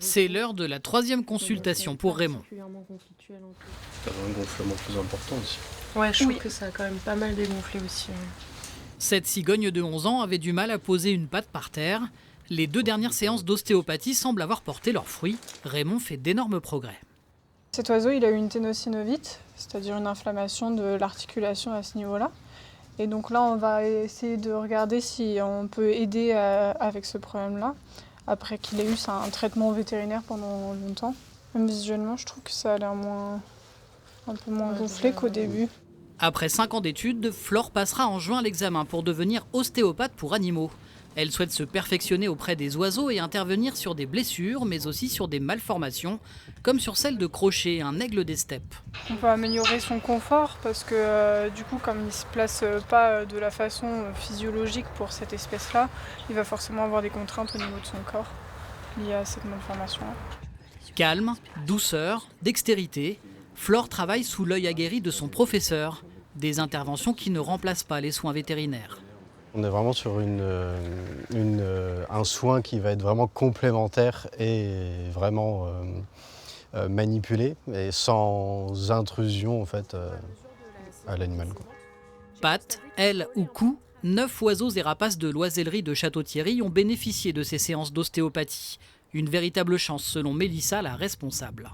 C'est l'heure de la 3e consultation pour Raymond. T'as un gonflement plus important aussi. Ouais, je trouve que ça a quand même pas mal dégonflé aussi. Cette cigogne de 11 ans avait du mal à poser une patte par terre. Les 2 dernières séances d'ostéopathie semblent avoir porté leurs fruits. Raymond fait d'énormes progrès. Cet oiseau, il a eu une ténosynovite, c'est-à-dire une inflammation de l'articulation à ce niveau-là. Et donc là, on va essayer de regarder si on peut aider avec ce problème-là, après qu'il ait eu un traitement vétérinaire pendant longtemps. Même visuellement, je trouve que ça a l'air un peu moins gonflé qu'au début. Après 5 ans d'études, Flore passera en juin l'examen pour devenir ostéopathe pour animaux. Elle souhaite se perfectionner auprès des oiseaux et intervenir sur des blessures, mais aussi sur des malformations, comme sur celle de Crochet, un aigle des steppes. On peut améliorer son confort parce que du coup, comme il ne se place pas de la façon physiologique pour cette espèce-là, il va forcément avoir des contraintes au niveau de son corps liées à cette malformation-là. Calme, douceur, dextérité, Flore travaille sous l'œil aguerri de son professeur. Des interventions qui ne remplacent pas les soins vétérinaires. On est vraiment sur un soin qui va être vraiment complémentaire et vraiment manipulé et sans intrusion en fait à l'animal. Pattes, ailes ou cou, 9 oiseaux et rapaces de l'oisellerie de Château-Thierry ont bénéficié de ces séances d'ostéopathie. Une véritable chance selon Mélissa, la responsable.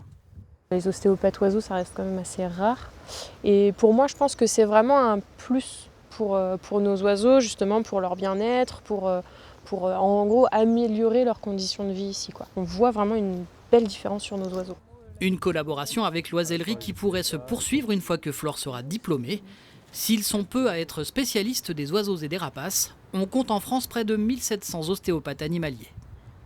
Les ostéopathes oiseaux, ça reste quand même assez rare. Et pour moi, je pense que c'est vraiment un plus pour nos oiseaux, justement pour leur bien-être, pour en gros améliorer leurs conditions de vie ici, quoi. On voit vraiment une belle différence sur nos oiseaux. Une collaboration avec l'oisellerie qui pourrait se poursuivre une fois que Flore sera diplômée. S'ils sont peu à être spécialistes des oiseaux et des rapaces, on compte en France près de 1700 ostéopathes animaliers.